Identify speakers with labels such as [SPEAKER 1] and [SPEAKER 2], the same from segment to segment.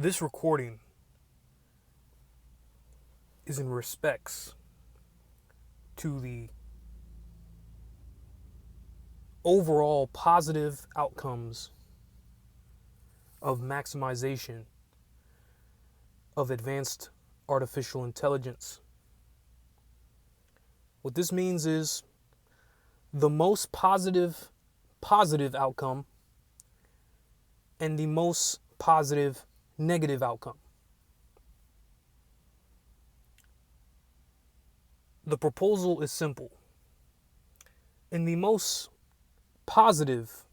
[SPEAKER 1] This recording is in respects to the overall positive outcomes of maximization of advanced artificial intelligence. What this means is the most positive outcome and the most positive negative outcome. The proposal is simple. In the most positive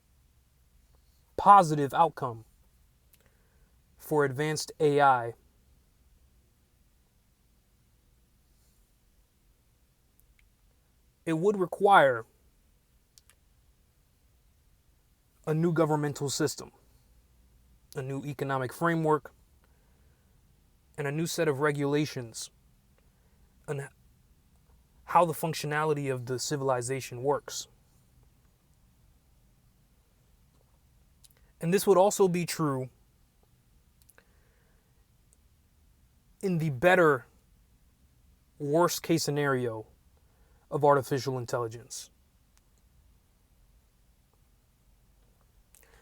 [SPEAKER 1] outcome for advanced AI, it would require a new governmental system, a new economic framework, and a new set of regulations on how the functionality of the civilization works. And this would also be true in the better, worst case scenario of artificial intelligence.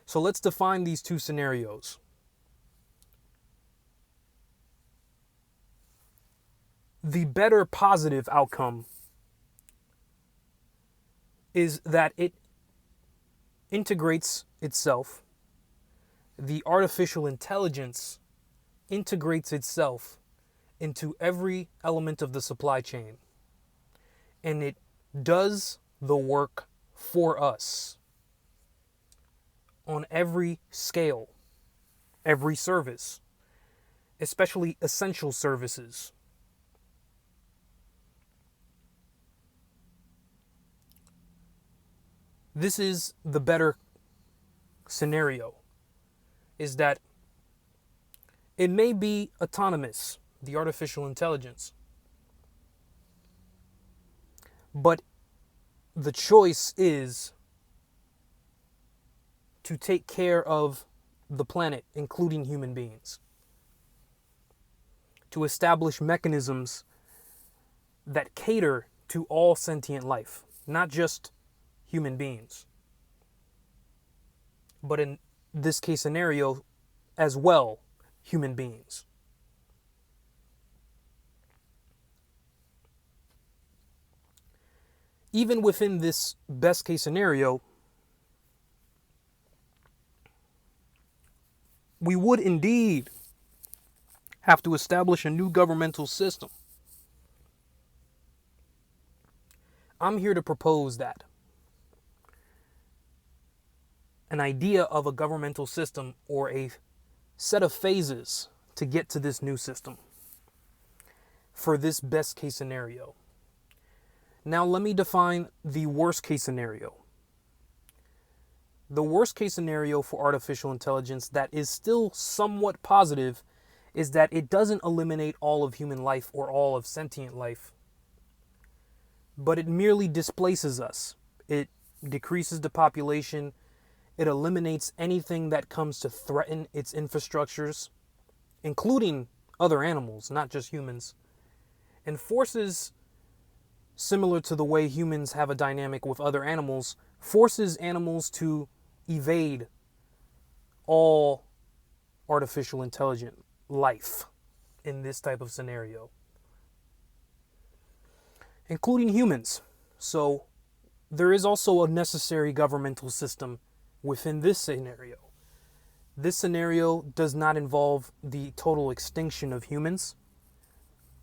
[SPEAKER 1] So let's define these two scenarios. The better positive outcome is that it integrates itself. The artificial intelligence integrates itself into every element of the supply chain. And it does the work for us on every scale, every service, especially essential services. This is the better scenario, is that it may be autonomous, the artificial intelligence, but the choice is to take care of the planet, including human beings, to establish mechanisms that cater to all sentient life, not just human beings, but in this case scenario as well, human beings. Even within this best case scenario, we would indeed have to establish a new governmental system. I'm here to propose that. An idea of a governmental system or a set of phases to get to this new system for this best case scenario. Now let me define the worst case scenario. The worst case scenario for artificial intelligence that is still somewhat positive is that it doesn't eliminate all of human life or all of sentient life, but it merely displaces us. It decreases the population. It eliminates anything that comes to threaten its infrastructures, including other animals, not just humans, and forces, similar to the way humans have a dynamic with other animals, forces animals to evade all artificial intelligent life in this type of scenario, including humans. So there is also a necessary governmental system within this scenario. This scenario does not involve the total extinction of humans,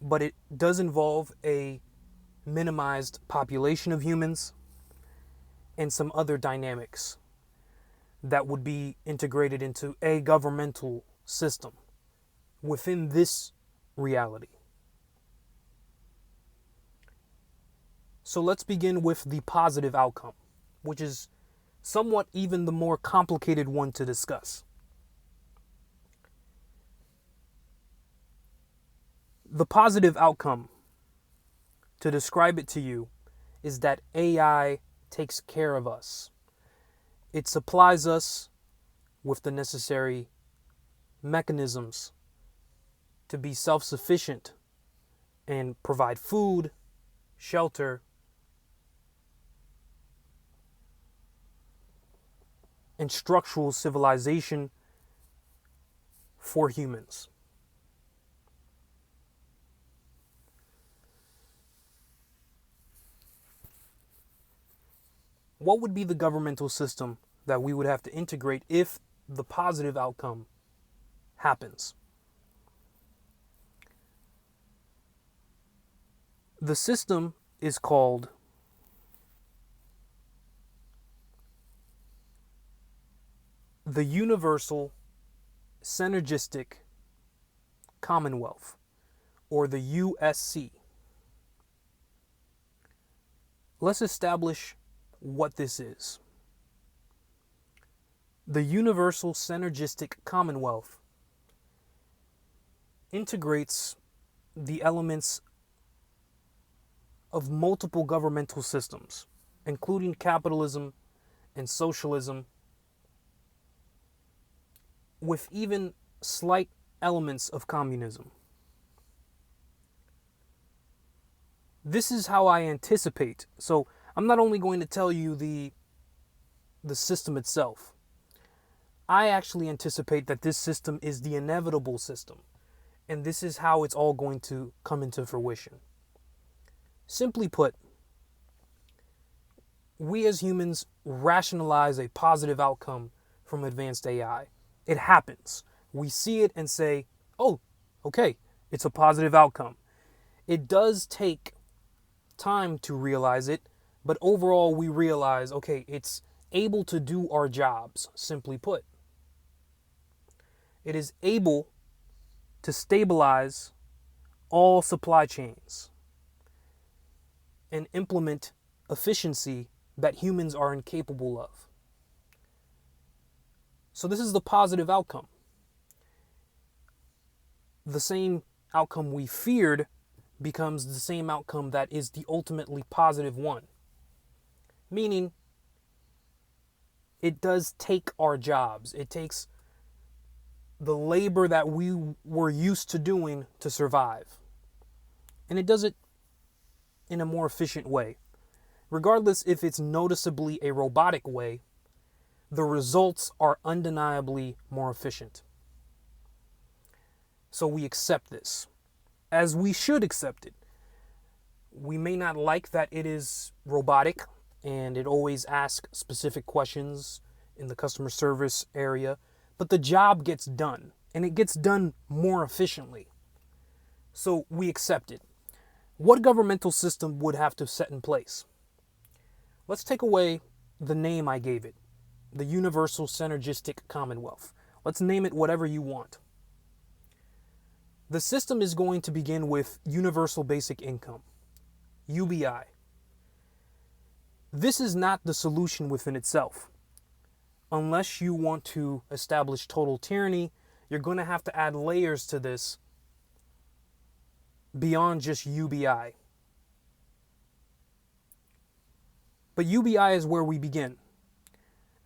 [SPEAKER 1] but it does involve a minimized population of humans and some other dynamics that would be integrated into a governmental system within this reality. So let's begin with the positive outcome, which is somewhat even the more complicated one to discuss. The positive outcome, to describe it to you, is that AI takes care of us. It supplies us with the necessary mechanisms to be self-sufficient and provide food, shelter, and structural civilization for humans. What would be the governmental system that we would have to integrate if the positive outcome happens? The system is called the Universal Synergistic Commonwealth, or the USC. Let's establish what this is. The Universal Synergistic Commonwealth integrates the elements of multiple governmental systems, including capitalism and socialism, with even slight elements of communism. This is how I anticipate. So I'm not only going to tell you the system itself. I actually anticipate that this system is the inevitable system, and this is how it's all going to come into fruition. Simply put, we as humans rationalize a positive outcome from advanced AI. It happens. We see it and say, oh, okay, it's a positive outcome. It does take time to realize it, but overall we realize, okay, it's able to do our jobs, simply put. It is able to stabilize all supply chains and implement efficiency that humans are incapable of. So this is the positive outcome. The same outcome we feared becomes the same outcome that is the ultimately positive one. Meaning, it does take our jobs. It takes the labor that we were used to doing to survive. And it does it in a more efficient way. Regardless if it's noticeably a robotic way, the results are undeniably more efficient. So we accept this, as we should accept it. We may not like that it is robotic and it always asks specific questions in the customer service area, but the job gets done, and it gets done more efficiently. So we accept it. What governmental system would have to set in place? Let's take away the name I gave it. The Universal Synergistic Commonwealth. Let's name it whatever you want. The system is going to begin with Universal Basic Income, UBI. This is not the solution within itself. Unless you want to establish total tyranny, you're going to have to add layers to this beyond just UBI. But UBI is where we begin.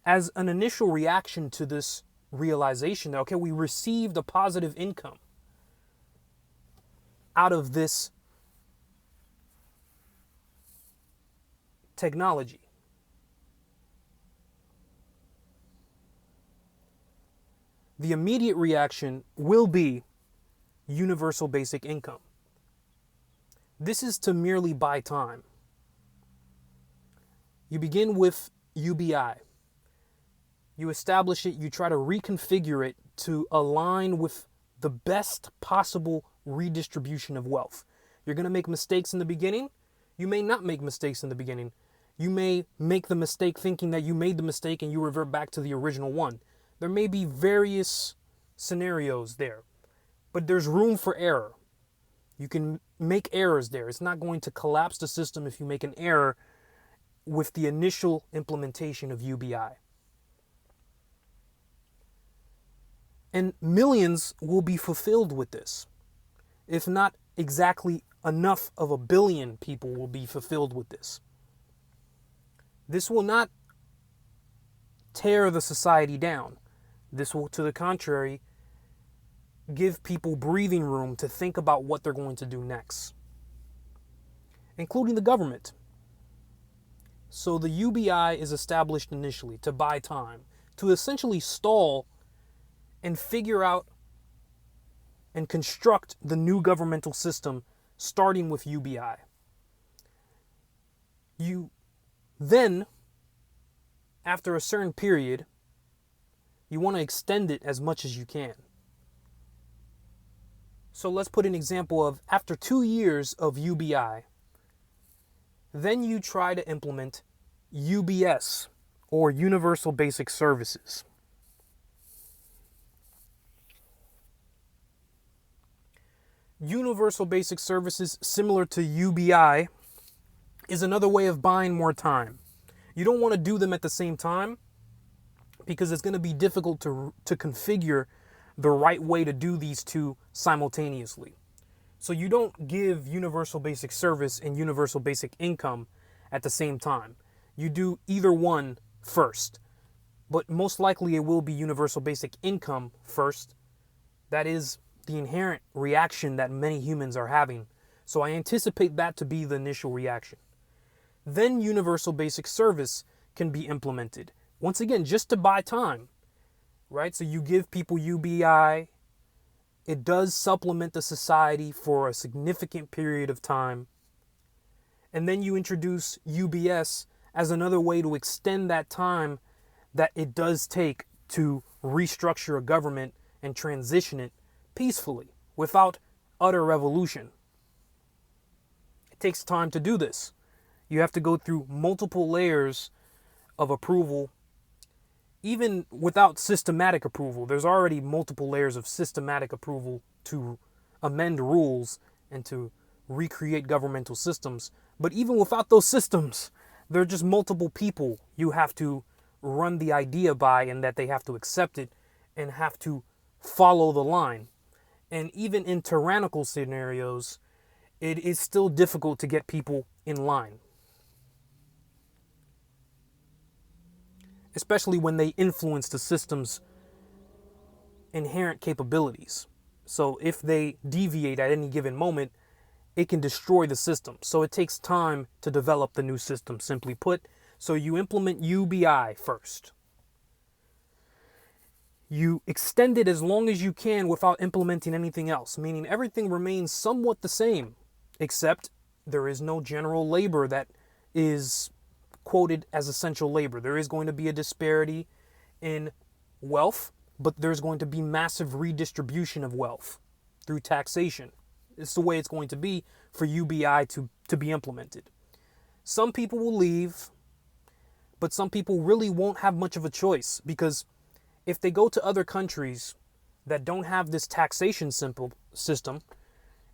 [SPEAKER 1] As an initial reaction to this realization that, okay, we received a positive income out of this technology. The immediate reaction will be universal basic income. This is to merely buy time. You begin with UBI. You establish it, you try to reconfigure it to align with the best possible redistribution of wealth. You're going to make mistakes in the beginning. You may not make mistakes in the beginning. You may make the mistake thinking that you made the mistake and you revert back to the original one. There may be various scenarios there, but there's room for error. You can make errors there. It's not going to collapse the system if you make an error with the initial implementation of UBI. And millions will be fulfilled with this. If not exactly enough of a billion people will be fulfilled with this. This will not tear the society down. This will, to the contrary, give people breathing room to think about what they're going to do next, including the government. So the UBI is established initially to buy time, to essentially stall and figure out and construct the new governmental system starting with UBI. You then, after a certain period, you want to extend it as much as you can. So let's put an example of after 2 years of UBI, then you try to implement UBS, or Universal Basic Services. Universal Basic Services, similar to UBI, is another way of buying more time. You don't want to do them at the same time because it's going to be difficult to configure the right way to do these two simultaneously. So you don't give Universal Basic Service and Universal Basic Income at the same time. You do either one first, but most likely it will be Universal Basic Income first. That is the inherent reaction that many humans are having. So I anticipate that to be the initial reaction. Then Universal Basic Service can be implemented. Once again, just to buy time, right? So you give people UBI. It does supplement the society for a significant period of time. And then you introduce UBS as another way to extend that time that it does take to restructure a government and transition it peacefully without utter revolution. It takes time to do this. You have to go through multiple layers of approval. Even without systematic approval, there's already multiple layers of systematic approval to amend rules and to recreate governmental systems. But even without those systems, there are just multiple people you have to run the idea by, and that they have to accept it and have to follow the line. And even in tyrannical scenarios, it is still difficult to get people in line, especially when they influence the system's inherent capabilities. So if they deviate at any given moment, it can destroy the system. So it takes time to develop the new system, simply put. So you implement UBI first. You extend it as long as you can without implementing anything else, meaning everything remains somewhat the same, except there is no general labor that is quoted as essential labor. There is going to be a disparity in wealth, but there's going to be massive redistribution of wealth through taxation. It's the way it's going to be for UBI to be implemented. Some people will leave, but some people really won't have much of a choice, because if they go to other countries that don't have this taxation system,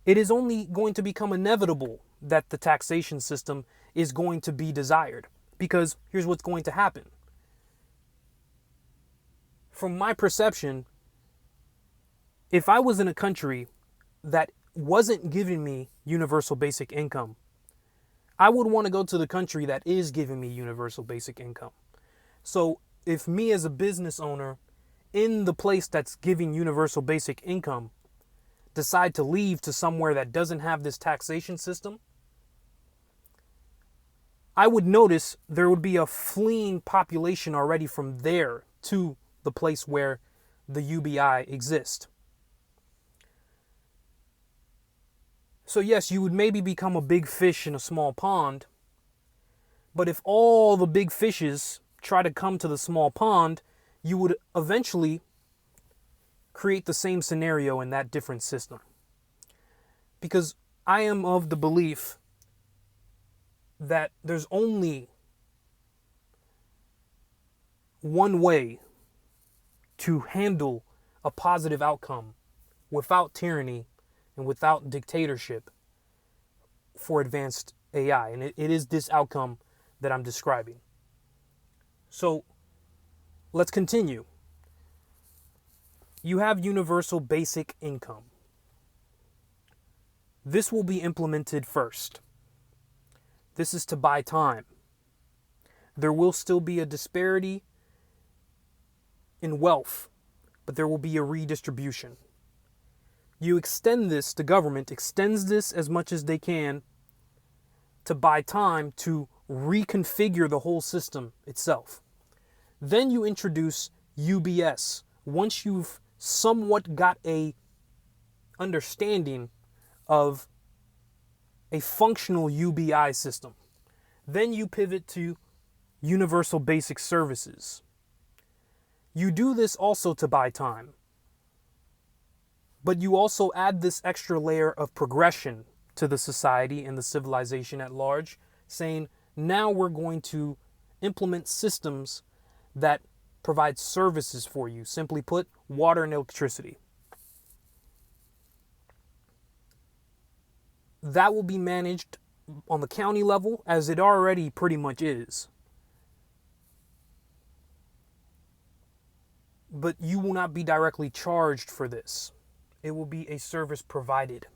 [SPEAKER 1] it is only going to become inevitable that the taxation system is going to be desired. Because here's what's going to happen. From my perception, if I was in a country that wasn't giving me universal basic income, I would want to go to the country that is giving me universal basic income. So if me as a business owner in the place that's giving universal basic income decide to leave to somewhere that doesn't have this taxation system, I would notice there would be a fleeing population already from there to the place where the UBI exists. So yes, you would maybe become a big fish in a small pond, but if all the big fishes try to come to the small pond, you would eventually create the same scenario in that different system. Because I am of the belief that there's only one way to handle a positive outcome without tyranny and without dictatorship for advanced AI. And it is this outcome that I'm describing. So let's continue. You have universal basic income. This will be implemented first. This is to buy time. There will still be a disparity in wealth, but there will be a redistribution. You extend this, the government extends this as much as they can to buy time to reconfigure the whole system itself. Then you introduce UBS. Once you've somewhat got a understanding of a functional UBI system, then you pivot to Universal Basic Services. You do this also to buy time, but you also add this extra layer of progression to the society and the civilization at large, saying, now we're going to implement systems that provide services for you. Simply put, water and electricity. That will be managed on the county level, as it already pretty much is. But you will not be directly charged for this. It will be a service provided.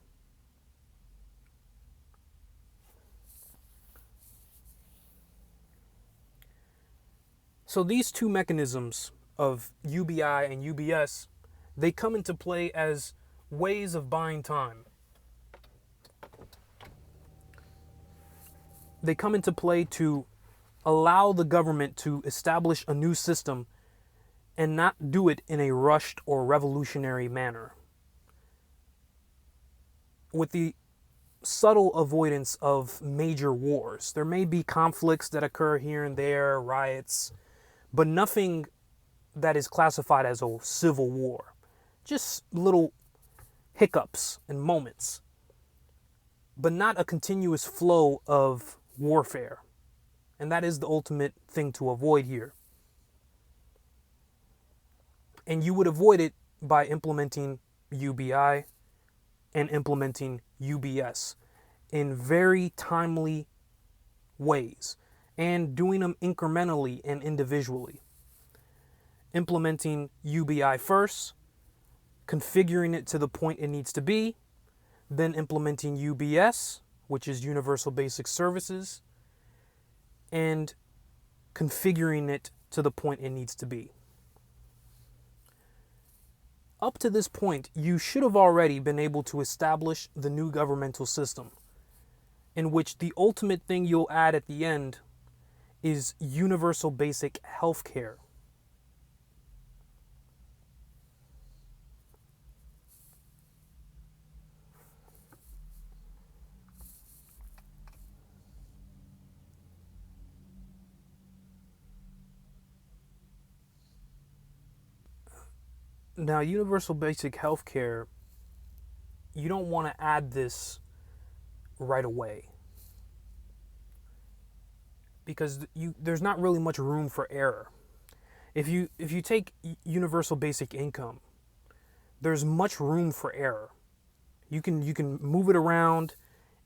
[SPEAKER 1] So these two mechanisms of UBI and UBS, they come into play as ways of buying time. They come into play to allow the government to establish a new system and not do it in a rushed or revolutionary manner, with the subtle avoidance of major wars. There may be conflicts that occur here and there, riots, but nothing that is classified as a civil war. Just little hiccups and moments, but not a continuous flow of warfare. And that is the ultimate thing to avoid here. And you would avoid it by implementing UBI and implementing UBS in very timely ways, and doing them incrementally and individually. Implementing UBI first, configuring it to the point it needs to be, then implementing UBS, which is Universal Basic Services, and configuring it to the point it needs to be. Up to this point, you should have already been able to establish the new governmental system, in which the ultimate thing you'll add at the end is universal basic health care. Now, universal basic health care, you don't want to add this right away, because there's not really much room for error. If you take universal basic income, there's much room for error. You can move it around,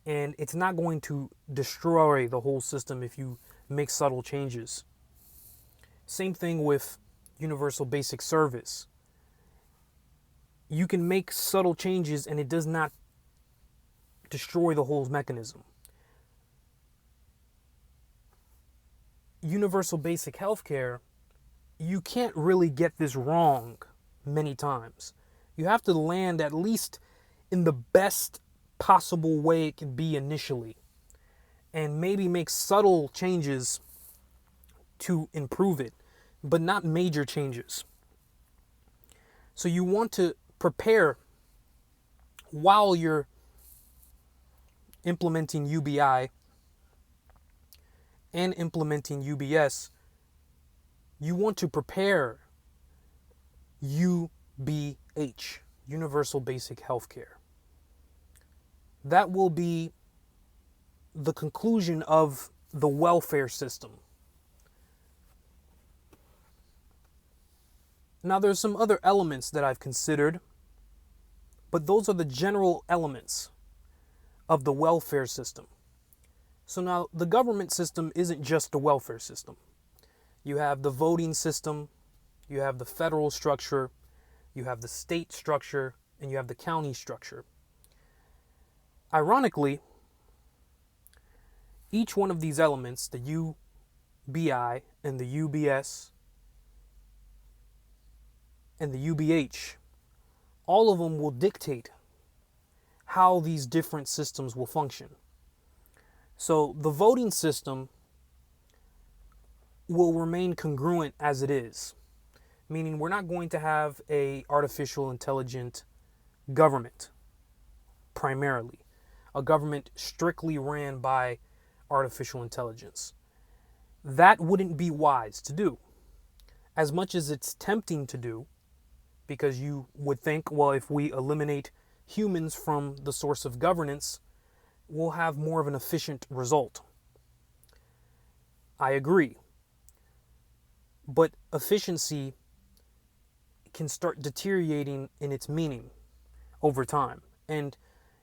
[SPEAKER 1] and it's not going to destroy the whole system if you make subtle changes. Same thing with universal basic service. You can make subtle changes and it does not destroy the whole mechanism. Universal basic healthcare, you can't really get this wrong many times. You have to land at least in the best possible way it can be initially, and maybe make subtle changes to improve it, but not major changes. So you want to prepare while you're implementing UBI and implementing UBS. You want to prepare UBH, Universal Basic Healthcare. That will be the conclusion of the welfare system. Now, there's some other elements that I've considered, but those are the general elements of the welfare system. So now, the government system isn't just the welfare system. You have the voting system, you have the federal structure, you have the state structure, and you have the county structure. Ironically, each one of these elements, the UBI and the UBS and the UBH, all of them will dictate how these different systems will function. So the voting system will remain congruent as it is, meaning we're not going to have a artificial intelligent government primarily, a government strictly ran by artificial intelligence. That wouldn't be wise to do, as much as it's tempting to do, because you would think, well, if we eliminate humans from the source of governance, we'll have more of an efficient result. I agree. But efficiency can start deteriorating in its meaning over time. And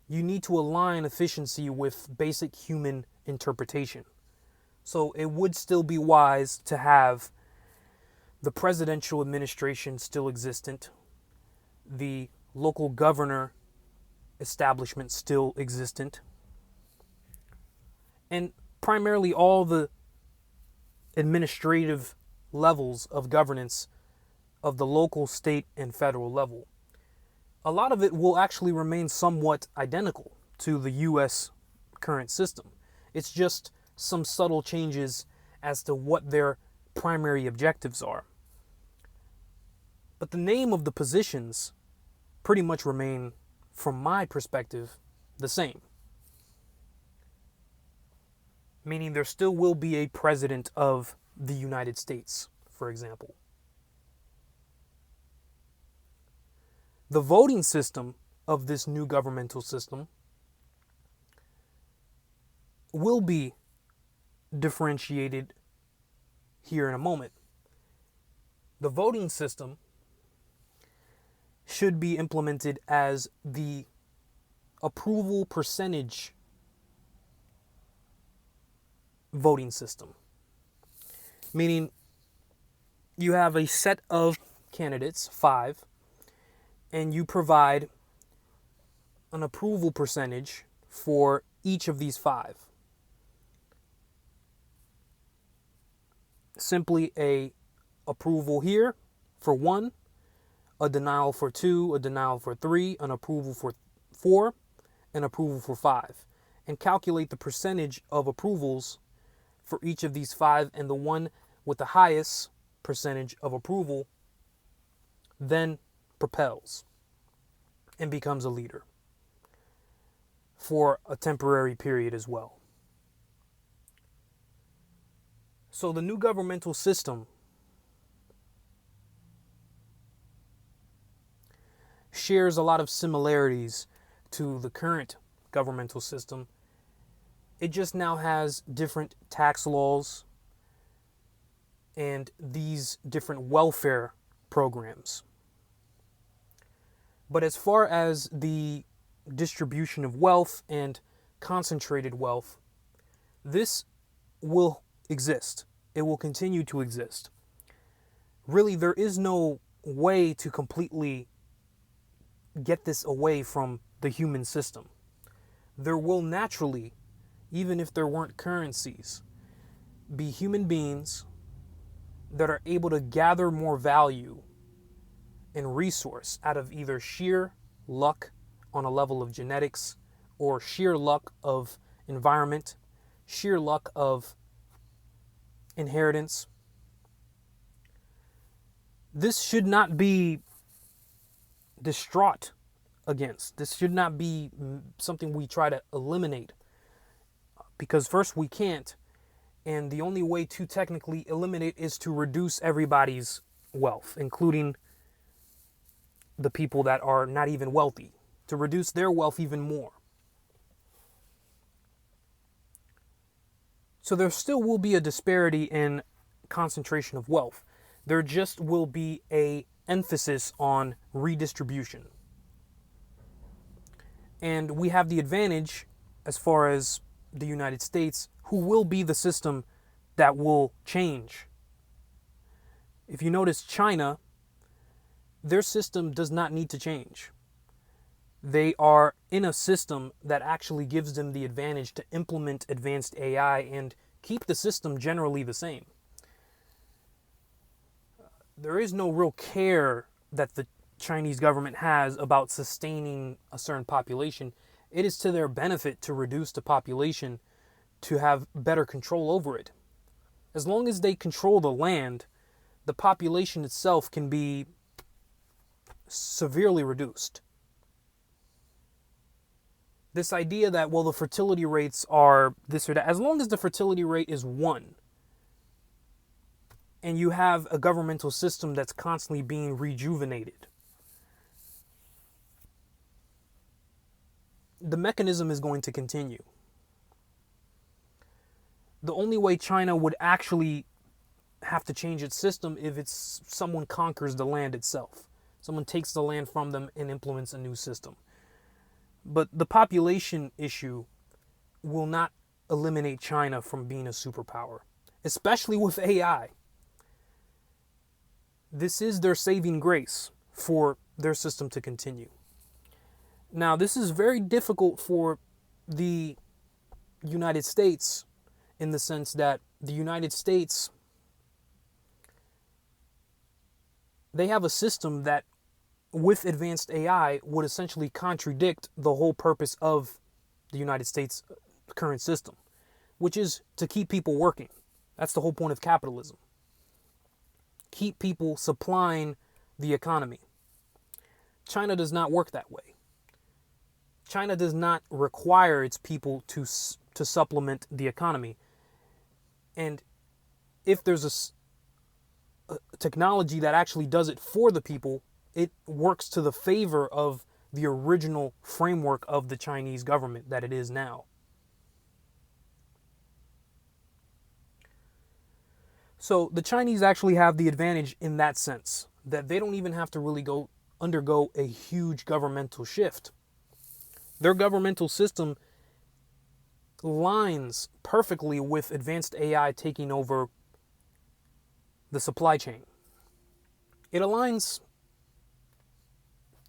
[SPEAKER 1] you need to align efficiency with basic human interpretation. So it would still be wise to have the presidential administration still existent, the local governor establishment still existent, and primarily all the administrative levels of governance of the local, state, and federal level. A lot of it will actually remain somewhat identical to the U.S. current system. It's just some subtle changes as to what their primary objectives are. But the name of the positions pretty much remain, from my perspective, the same. Meaning there still will be a president of the United States, for example. The voting system of this new governmental system will be differentiated here in a moment. The voting system should be implemented as the approval percentage voting system. Meaning you have a set of candidates, 5, and you provide an approval percentage for each of these 5. Simply a approval here for 1, a denial for 2, a denial for 3, an approval for 4, an approval for 5. And calculate the percentage of approvals for each of these 5, and the one with the highest percentage of approval then propels and becomes a leader for a temporary period as well. So the new governmental system shares a lot of similarities to the current governmental system. It just now has different tax laws and these different welfare programs. But as far as the distribution of wealth and concentrated wealth, this will exist. It will continue to exist. Really, there is no way to completely get this away from the human system. There will naturally, even if there weren't currencies, be human beings that are able to gather more value and resource out of either sheer luck on a level of genetics, or sheer luck of environment, sheer luck of inheritance. This should not be distraught against. This should not be something we try to eliminate, because first we can't, and the only way to technically eliminate is to reduce everybody's wealth, including the people that are not even wealthy, to reduce their wealth even more. So there still will be a disparity in concentration of wealth. There just will be an emphasis on redistribution. And we have the advantage, as far as the United States, who will be the system that will change. If you notice, China, their system does not need to change. They are in a system that actually gives them the advantage to implement advanced AI and keep the system generally the same. There is no real care that the Chinese government has about sustaining a certain population. It is to their benefit to reduce the population to have better control over it. As long as they control the land, the population itself can be severely reduced. This idea that, well, the fertility rates are this or that, as long as the fertility rate is 1, and you have a governmental system that's constantly being rejuvenated, the mechanism is going to continue. The only way China would actually have to change its system if it's someone conquers the land itself. Someone takes the land from them and implements a new system. But the population issue will not eliminate China from being a superpower, especially with AI. This is their saving grace for their system to continue. Now, this is very difficult for the United States in the sense that the United States, they have a system that with advanced AI would essentially contradict the whole purpose of the United States current system, which is to keep people working. That's the whole point of capitalism. Keep people supplying the economy. China does not work that way. China does not require its people to supplement the economy. And if there's a technology that actually does it for the people, it works to the favor of the original framework of the Chinese government that it is now. So the Chinese actually have the advantage in that sense, that they don't even have to really undergo a huge governmental shift. Their governmental system lines perfectly with advanced AI taking over the supply chain. It aligns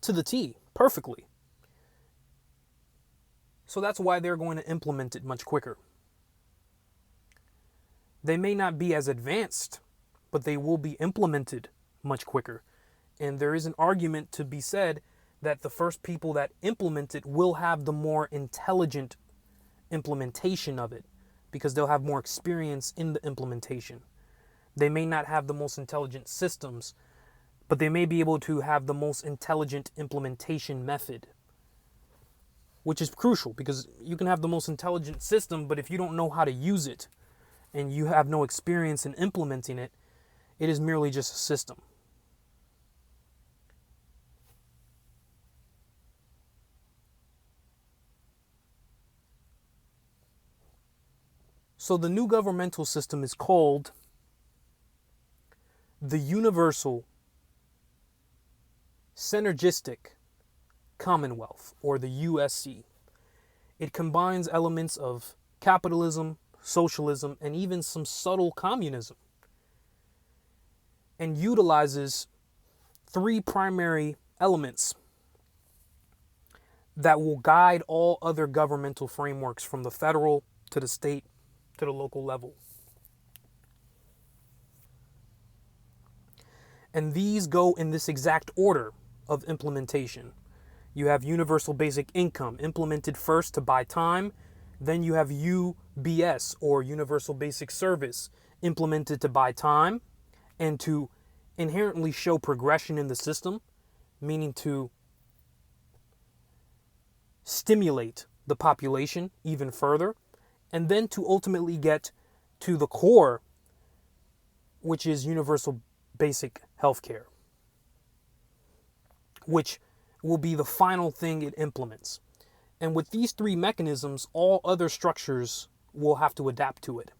[SPEAKER 1] to the T perfectly. So that's why they're going to implement it much quicker. They may not be as advanced, but they will be implemented much quicker. And there is an argument to be said that the first people that implement it will have the more intelligent implementation of it, because they'll have more experience in the implementation. They may not have the most intelligent systems, but they may be able to have the most intelligent implementation method, which is crucial, because you can have the most intelligent system, but if you don't know how to use it and you have no experience in implementing it, it is merely just a system. So the new governmental system is called the Universal Synergistic Commonwealth, or the USC. It combines elements of capitalism, socialism, and even some subtle communism, and utilizes 3 primary elements that will guide all other governmental frameworks from the federal to the state to the local level. And these go in this exact order of implementation. You have universal basic income implemented first to buy time. Then you have UBS, or universal basic service, implemented to buy time and to inherently show progression in the system, meaning to stimulate the population even further, and then to ultimately get to the core, which is universal basic healthcare, which will be the final thing it implements. And with these 3 mechanisms, all other structures will have to adapt to it.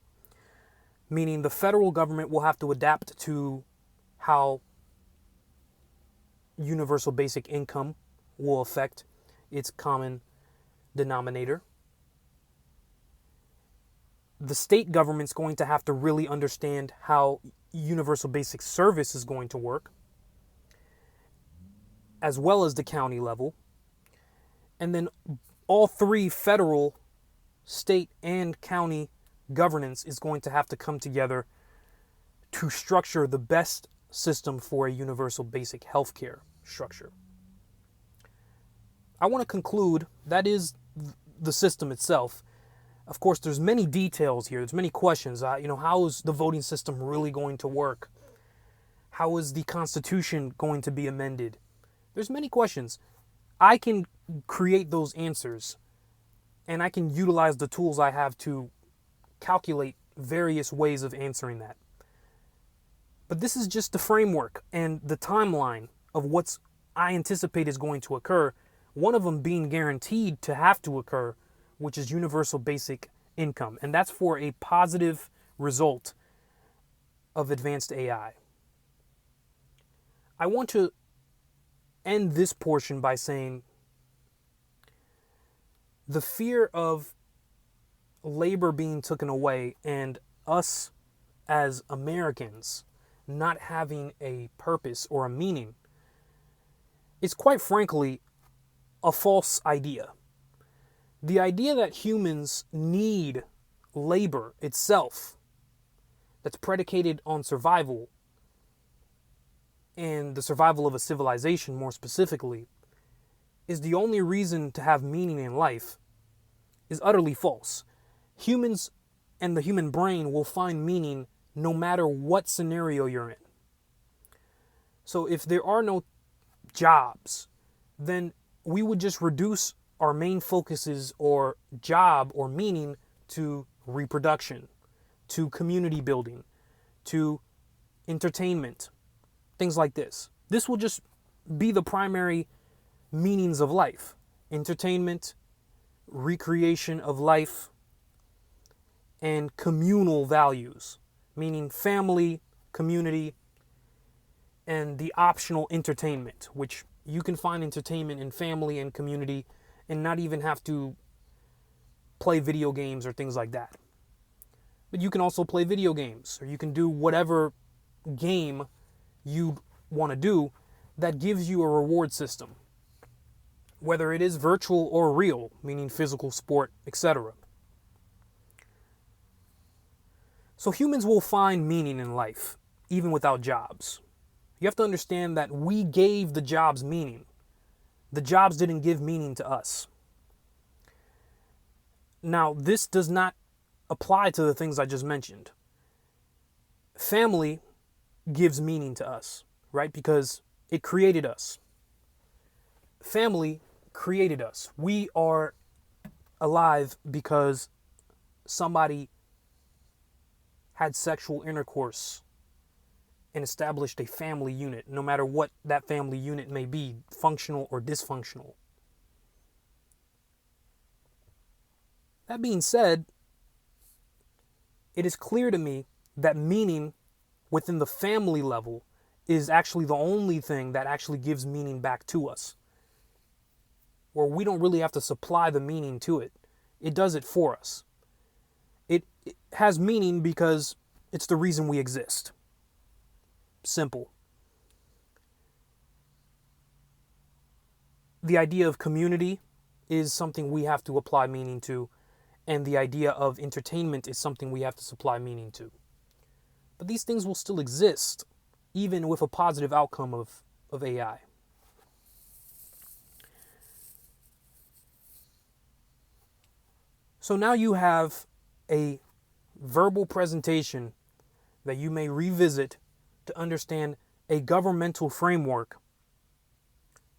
[SPEAKER 1] Meaning the federal government will have to adapt to how universal basic income will affect its common denominator. The state government's going to have to really understand how universal basic service is going to work, as well as the county level. And then all 3 federal, state, and county governance is going to have to come together to structure the best system for a universal basic healthcare structure. I want to conclude that is the system itself. Of course, there's many details here. There's many questions. How is the voting system really going to work? How is the Constitution going to be amended? There's many questions. I can create those answers, and I can utilize the tools I have to calculate various ways of answering that. But this is just the framework and the timeline of what's I anticipate is going to occur. One of them being guaranteed to have to occur, which is universal basic income. And that's for a positive result of advanced AI. I want to end this portion by saying the fear of labor being taken away and us as Americans not having a purpose or a meaning is quite frankly a false idea. The idea that humans need labor itself that's predicated on survival and the survival of a civilization more specifically is the only reason to have meaning in life is utterly false. Humans and the human brain will find meaning no matter what scenario you're in. So if there are no jobs, then we would just reduce our main focuses or job or meaning to reproduction, to community building, to entertainment, things like this. This will just be the primary meanings of life: entertainment, recreation of life, and communal values, meaning family, community, and the optional entertainment, which you can find entertainment in family and community and not even have to play video games or things like that. But you can also play video games, or you can do whatever game you want to do that gives you a reward system, whether it is virtual or real, meaning physical, sport, etc. So humans will find meaning in life, even without jobs. You have to understand that we gave the jobs meaning. The jobs didn't give meaning to us. Now, this does not apply to the things I just mentioned. Family gives meaning to us, right? Because it created us. Family created us. We are alive because somebody had sexual intercourse and established a family unit, no matter what that family unit may be, functional or dysfunctional. That being said, it is clear to me that meaning within the family level is actually the only thing that actually gives meaning back to us, where we don't really have to supply the meaning to it. It does it for us. It has meaning because it's the reason we exist. Simple. The idea of community is something we have to apply meaning to, and the idea of entertainment is something we have to supply meaning to. But these things will still exist, even with a positive outcome of AI. So now you have a verbal presentation that you may revisit to understand a governmental framework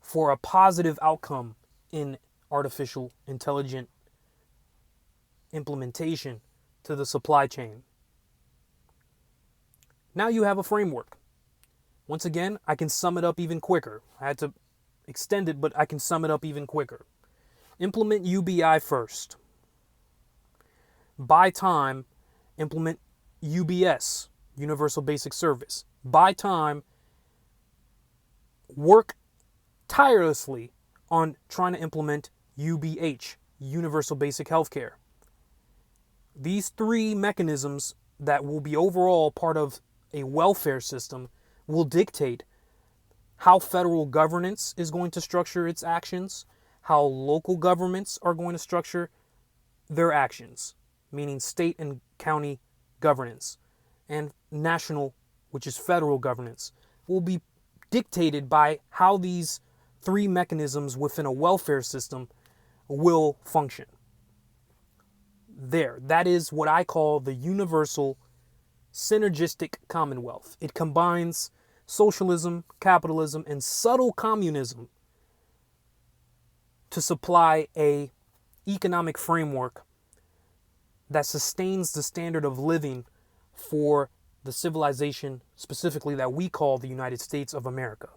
[SPEAKER 1] for a positive outcome in artificial intelligent implementation to the supply chain. Now you have a framework. Once again, I can sum it up even quicker. I had to extend it, but I can sum it up even quicker. Implement UBI first. Buy time, implement UBS, Universal Basic Service. Buy time, work tirelessly on trying to implement UBH, Universal Basic Healthcare. These three mechanisms that will be overall part of a welfare system will dictate how federal governance is going to structure its actions, how local governments are going to structure their actions, meaning state and county governance, and national, which is federal governance, will be dictated by how these three mechanisms within a welfare system will function. That is what I call the universal synergistic commonwealth. It combines socialism, capitalism, and subtle communism to supply a economic framework that sustains the standard of living for the civilization specifically that we call the United States of America.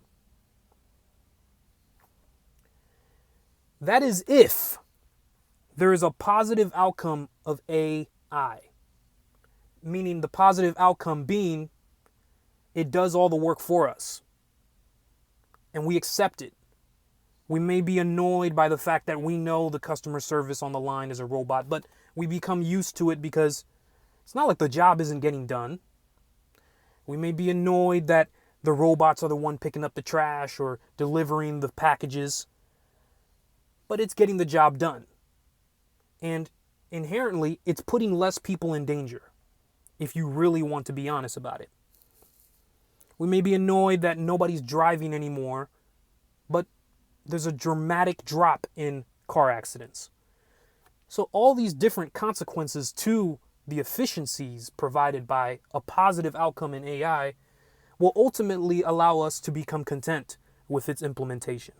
[SPEAKER 1] That is if there is a positive outcome of AI, meaning the positive outcome being it does all the work for us and we accept it. We may be annoyed by the fact that we know the customer service on the line is a robot, but we become used to it because it's not like the job isn't getting done. We may be annoyed that the robots are the one picking up the trash or delivering the packages, but it's getting the job done. And inherently, it's putting less people in danger, if you really want to be honest about it. We may be annoyed that nobody's driving anymore, but there's a dramatic drop in car accidents. So all these different consequences to the efficiencies provided by a positive outcome in AI will ultimately allow us to become content with its implementation.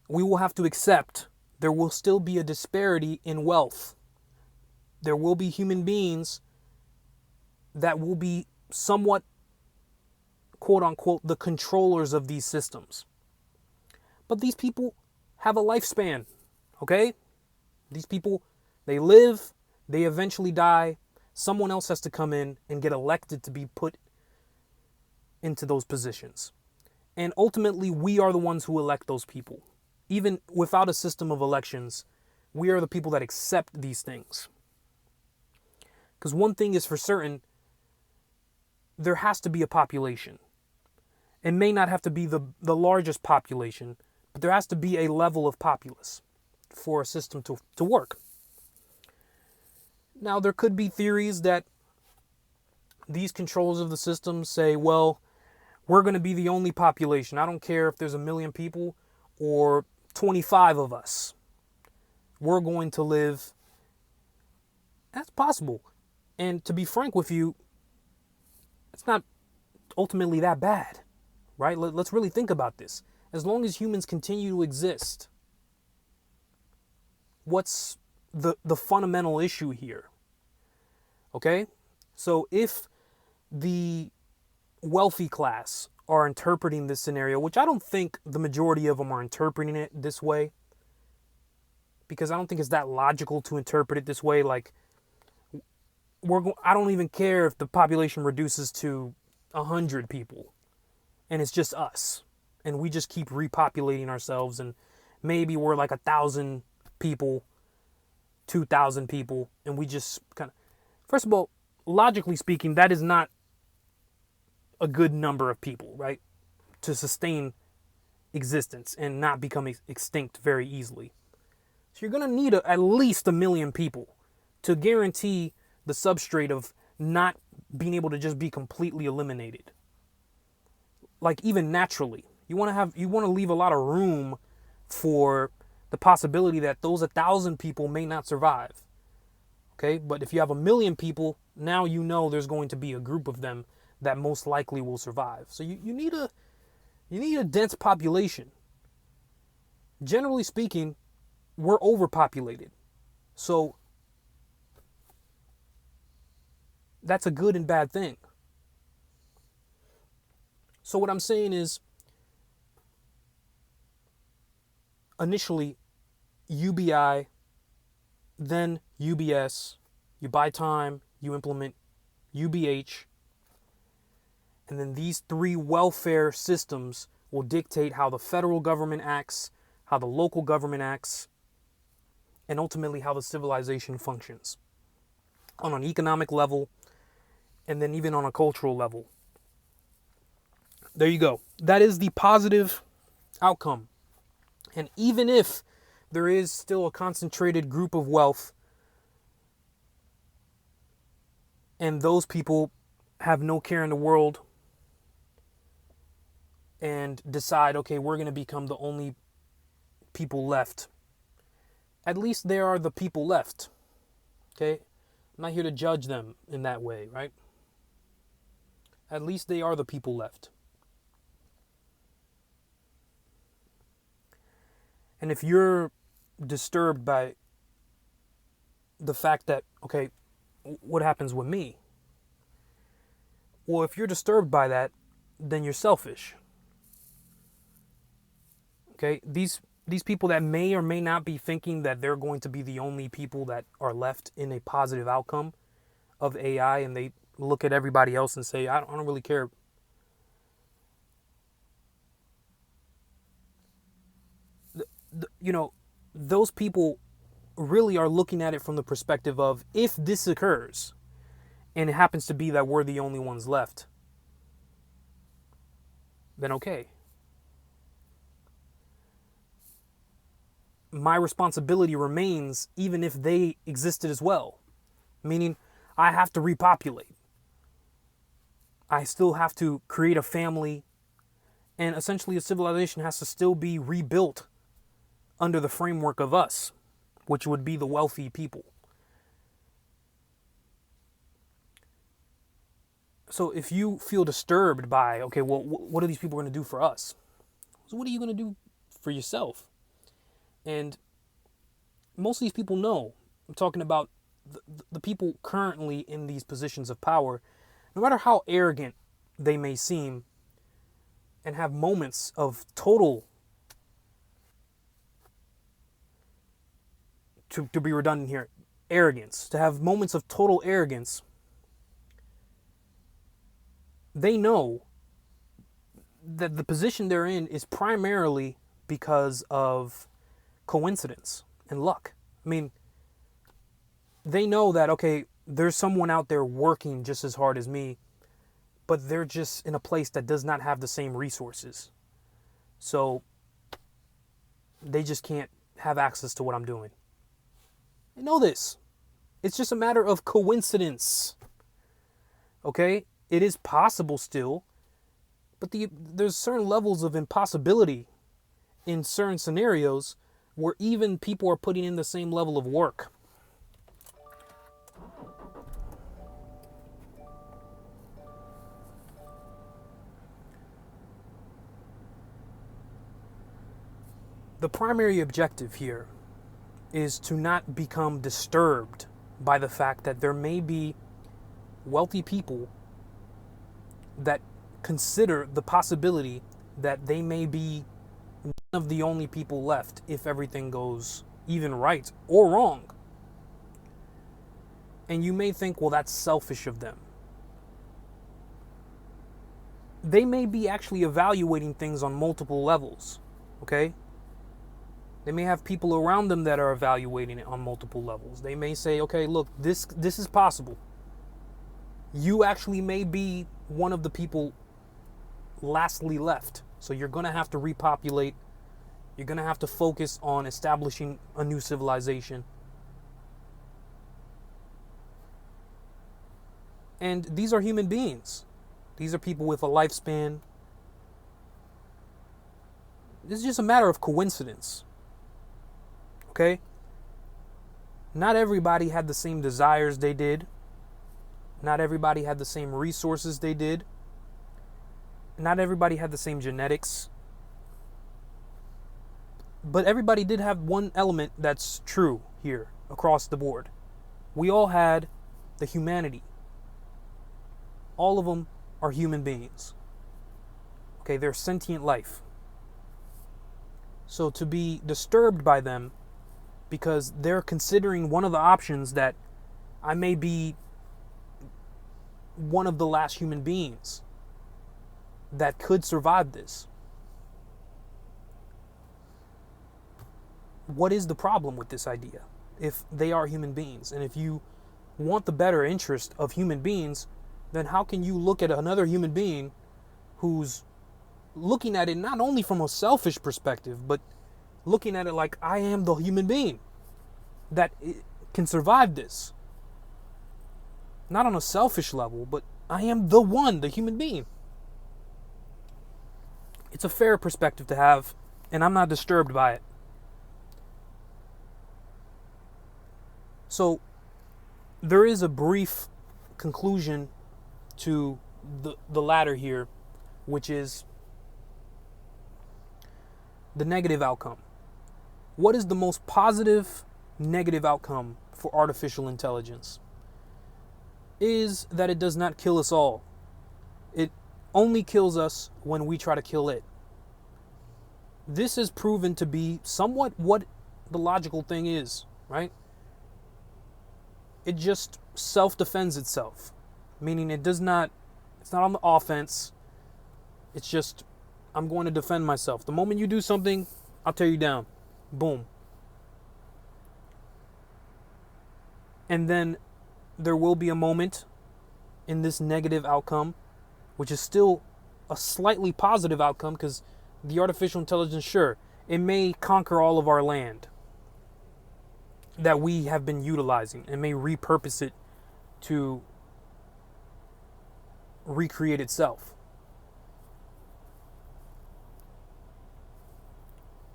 [SPEAKER 1] We will have to accept there will still be a disparity in wealth. There will be human beings that will be somewhat, quote unquote, the controllers of these systems. But these people have a lifespan, okay? These people, they live, they eventually die. Someone else has to come in and get elected to be put into those positions. And ultimately, we are the ones who elect those people. Even without a system of elections, we are the people that accept these things. Because one thing is for certain, there has to be a population. It may not have to be the largest population, but there has to be a level of populace for a system to work. Now, there could be theories that these controls of the system say, well, we're going to be the only population. I don't care if there's 1 million people or 25 of us. We're going to live. That's possible. And to be frank with you, it's not ultimately that bad, right? Let's really think about this. As long as humans continue to exist, what's the fundamental issue here? Okay? So if the wealthy class are interpreting this scenario, which I don't think the majority of them are interpreting it this way, because I don't think it's that logical to interpret it this way. Like, I don't even care if the population reduces to 100 people and it's just us and we just keep repopulating ourselves, and maybe we're like 1,000 people, 2,000 people, and we just kind of, first of all, logically speaking, that is not a good number of people, right, to sustain existence and not become extinct very easily. So you're going to need at least 1 million people to guarantee the substrate of not being able to just be completely eliminated. Like, even naturally, you want to leave a lot of room for the possibility that those 1,000 people may not survive. Okay, but if you have 1 million people, now you know there's going to be a group of them that most likely will survive. So you need a dense population. Generally speaking, we're overpopulated. So that's a good and bad thing. So what I'm saying is, initially, UBI, then UBS, you buy time, you implement UBH, and then these 3 welfare systems will dictate how the federal government acts, how the local government acts, and ultimately how the civilization functions on an economic level, and then even on a cultural level. There you go. That is the positive outcome. And even if there is still a concentrated group of wealth, and those people have no care in the world and decide, okay, we're going to become the only people left, at least there are the people left. Okay? I'm not here to judge them in that way, right? At least they are the people left. And if you're disturbed by the fact that, okay, what happens with me? Well, if you're disturbed by that, then you're selfish. Okay? These people that may or may not be thinking that they're going to be the only people that are left in a positive outcome of AI, and they look at everybody else and say, I don't really care. Those people really are looking at it from the perspective of, if this occurs and it happens to be that we're the only ones left, then okay. My responsibility remains even if they existed as well. Meaning, I have to repopulate. I still have to create a family, and essentially a civilization has to still be rebuilt under the framework of us, which would be the wealthy people. So if you feel disturbed by, okay, well, what are these people going to do for us? So what are you going to do for yourself? And most of these people know. I'm talking about the people currently in these positions of power. No matter how arrogant they may seem and have moments of total, to be redundant here, arrogance, to have moments of total arrogance, they know that the position they're in is primarily because of coincidence and luck. I mean, they know that, okay, there's someone out there working just as hard as me, but they're just in a place that does not have the same resources. So they just can't have access to what I'm doing. I know this. It's just a matter of coincidence. Okay? It is possible still, but there's certain levels of impossibility in certain scenarios where even people are putting in the same level of work. The primary objective here is to not become disturbed by the fact that there may be wealthy people that consider the possibility that they may be one of the only people left if everything goes even right or wrong. And you may think, well, that's selfish of them. They may be actually evaluating things on multiple levels, okay? They may have people around them that are evaluating it on multiple levels. They may say, okay, look, this is possible. You actually may be one of the people lastly left. So you're going to have to repopulate. You're going to have to focus on establishing a new civilization. And these are human beings. These are people with a lifespan. This is just a matter of coincidence. Okay? Not everybody had the same desires they did. Not everybody had the same resources they did. Not everybody had the same genetics. But everybody did have one element that's true here across the board. We all had the humanity. All of them are human beings. Okay, they're sentient life. So to be disturbed by them because they're considering one of the options that I may be one of the last human beings that could survive this. What is the problem with this idea? If they are human beings, and if you want the better interest of human beings, then how can you look at another human being who's looking at it not only from a selfish perspective, but looking at it like, I am the human being that can survive this? Not on a selfish level, but I am the human being. It's a fair perspective to have, and I'm not disturbed by it. So there is a brief conclusion to the latter here, which is the negative outcome. What is the most positive negative outcome for artificial intelligence? Is that it does not kill us all. It only kills us when we try to kill it. This has proven to be somewhat what the logical thing is, right? It just self-defends itself, meaning it's not on the offense. It's just, I'm going to defend myself. The moment you do something, I'll tear you down. Boom. And then there will be a moment in this negative outcome, which is still a slightly positive outcome, because the artificial intelligence, sure, it may conquer all of our land that we have been utilizing and may repurpose it to recreate itself.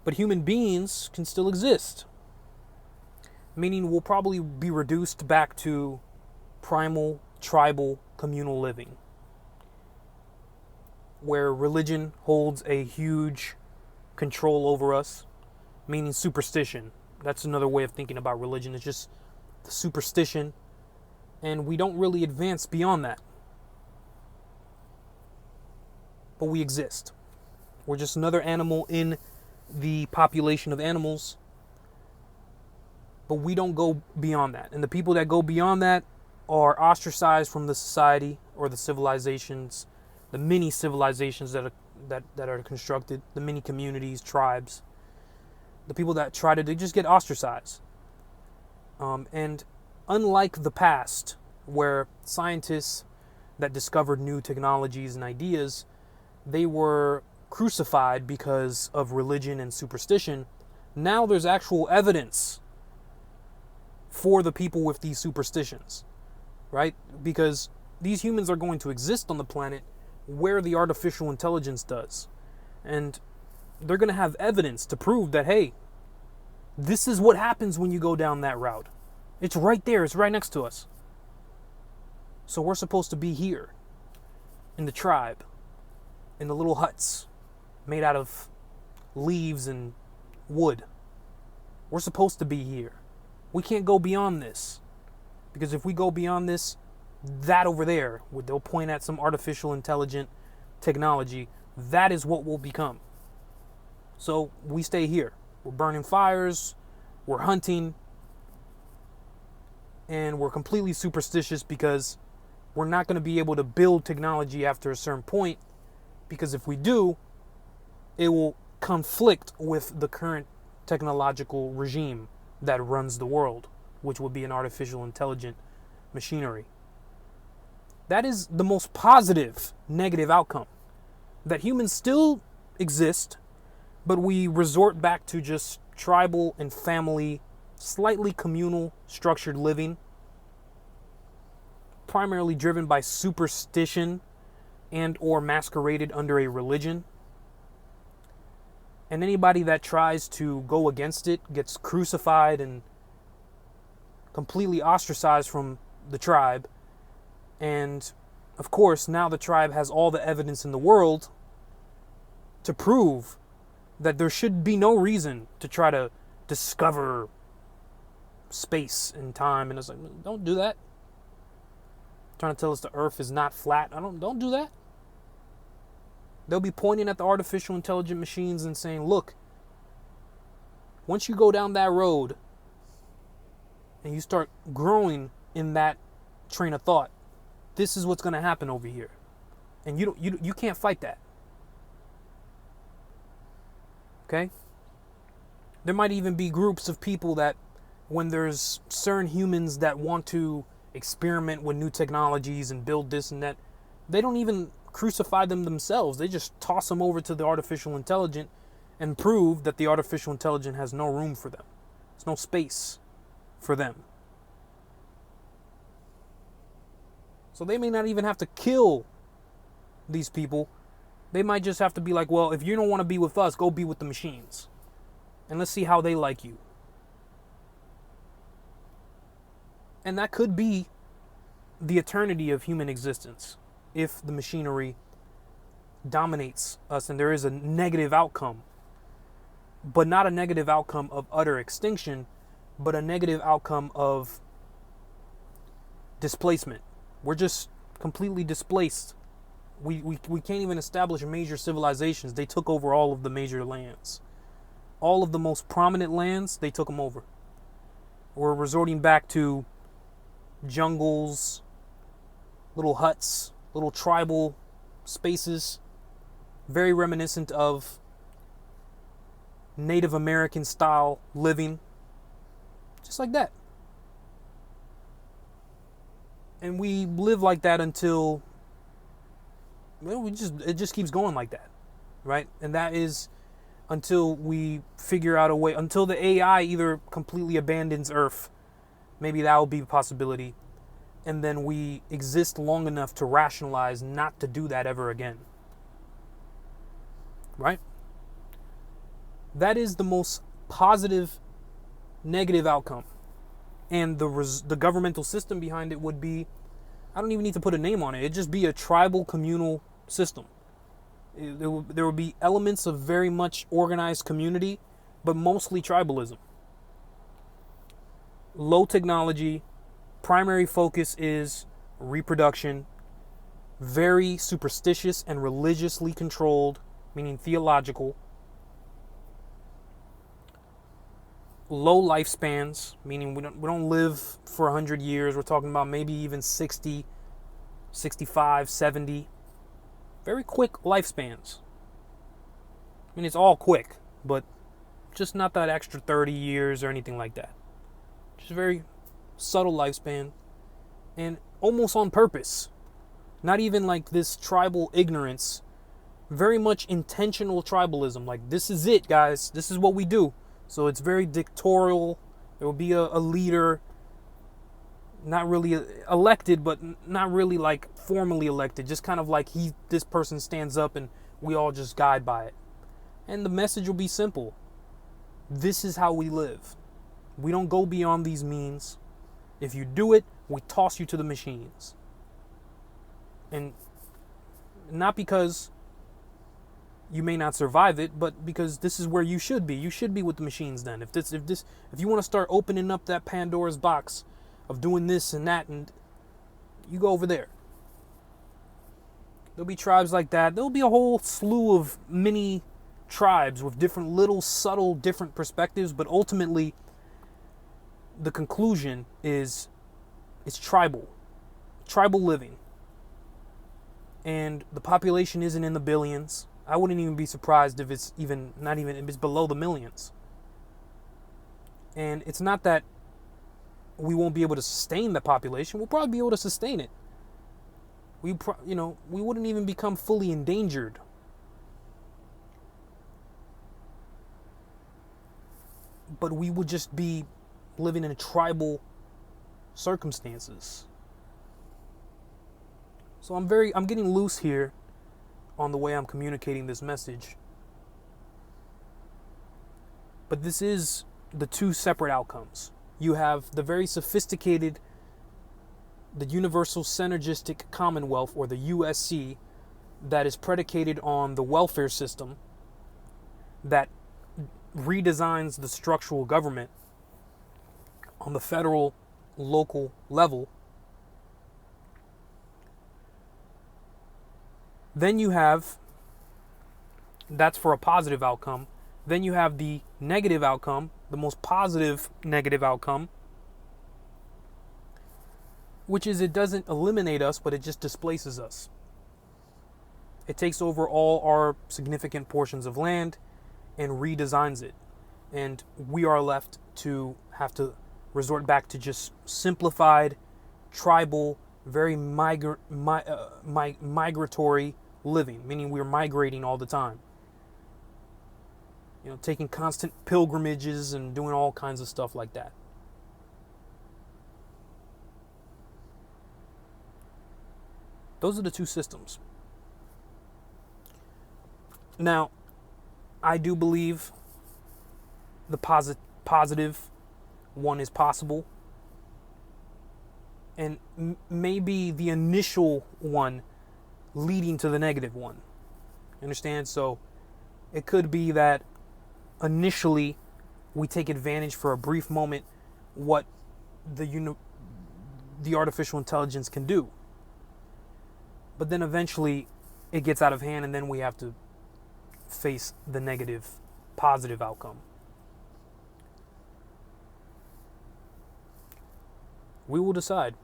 [SPEAKER 1] But human beings can still exist, meaning we'll probably be reduced back to primal, tribal, communal living, where religion holds a huge control over us, meaning superstition. That's another way of thinking about religion. It's just the superstition, and we don't really advance beyond that. But we exist. We're just another animal in the population of animals, but we don't go beyond that. And the people that go beyond that are ostracized from the society or the civilizations, the many civilizations that are constructed, the many communities, tribes. The people that try to, they just get ostracized. And unlike the past, where scientists that discovered new technologies and ideas, they were crucified because of religion and superstition, now there's actual evidence for the people with these superstitions, right? Because these humans are going to exist on the planet where the artificial intelligence does. And they're going to have evidence to prove that, hey, this is what happens when you go down that route. It's right there. It's right next to us. So we're supposed to be here in the tribe, in the little huts made out of leaves and wood. We're supposed to be here. We can't go beyond this, because if we go beyond this, that over there, they'll point at some artificial intelligent technology, that is what we'll become. So we stay here. We're burning fires, we're hunting, and we're completely superstitious because we're not going to be able to build technology after a certain point, because if we do, it will conflict with the current technological regime that runs the world, which would be an artificial intelligent machinery. That is the most positive negative outcome, that humans still exist, but we resort back to just tribal and family, slightly communal structured living, primarily driven by superstition and or masqueraded under a religion. And anybody that tries to go against it gets crucified and completely ostracized from the tribe. And of course, now the tribe has all the evidence in the world to prove that there should be no reason to try to discover space and time. And it's like, don't do that. Trying to tell us the earth is not flat. Don't do that. They'll be pointing at the artificial intelligent machines and saying, look, once you go down that road and you start growing in that train of thought, this is what's going to happen over here. And you can't fight that. Okay? There might even be groups of people that, when there's certain humans that want to experiment with new technologies and build this and that, they don't even crucify them themselves. They just toss them over to the artificial intelligent and prove that the artificial intelligent has no room for them. There's no space for them. So they may not even have to kill these people. They might just have to be like, well, if you don't want to be with us, go be with the machines. And let's see how they like you. And that could be the eternity of human existence if the machinery dominates us and there is a negative outcome, but not a negative outcome of utter extinction, but a negative outcome of displacement. We're just completely displaced. We can't even establish major civilizations. They took over all of the major lands. All of the most prominent lands, they took them over. We're resorting back to jungles, little huts, little tribal spaces, very reminiscent of Native American style living, just like that. And we live like that until, well, it just keeps going like that, right? And that is until we figure out a way, until the AI either completely abandons Earth, maybe that will be a possibility, and then we exist long enough to rationalize not to do that ever again, right? That is the most positive negative outcome. And the governmental system behind it would be, I don't even need to put a name on it. It'd just be a tribal communal system. There would be elements of very much organized community, but mostly tribalism. Low technology, primary focus is reproduction, very superstitious and religiously controlled, meaning theological. Low lifespans, meaning we don't live for 100 years. We're talking about maybe even 60, 65, 70. Very quick lifespans. I mean, it's all quick, but just not that extra 30 years or anything like that. Just very subtle lifespan, and almost on purpose. Not even like this tribal ignorance. Very much intentional tribalism. Like, this is it, guys. This is what we do. So it's very dictatorial. There will be a leader, not really elected, but not really like formally elected. Just kind of like this person stands up and we all just guide by it. And the message will be simple. This is how we live. We don't go beyond these means. If you do it, we toss you to the machines. And not because you may not survive it, but because this is where you should be. You should be with the machines then. If you want to start opening up that Pandora's box of doing this and that, and you go over there. There'll be tribes like that. There'll be a whole slew of mini tribes with different little subtle different perspectives, but ultimately the conclusion is it's tribal living. And the population isn't in the billions. I wouldn't even be surprised if it's if it's below the millions. And it's not that we won't be able to sustain the population. We'll probably be able to sustain it. We wouldn't even become fully endangered. But we would just be living in tribal circumstances. So I'm getting loose here on the way I'm communicating this message. But this is the two separate outcomes. You have the very sophisticated, the Universal Synergistic Commonwealth, or the USC, that is predicated on the welfare system that redesigns the structural government on the federal, local level. Then you have, that's for a positive outcome. Then you have the negative outcome, the most positive negative outcome, which is it doesn't eliminate us, but it just displaces us. It takes over all our significant portions of land and redesigns it. And we are left to have to resort back to just simplified, tribal, very migratory living, meaning we're migrating all the time. Taking constant pilgrimages and doing all kinds of stuff like that. Those are the two systems. Now, I do believe the positive one is possible. and maybe the initial one leading to the negative one. Understand? So it could be that initially we take advantage for a brief moment what the artificial intelligence can do, but then eventually it gets out of hand, and then we have to face the negative, positive outcome. We will decide.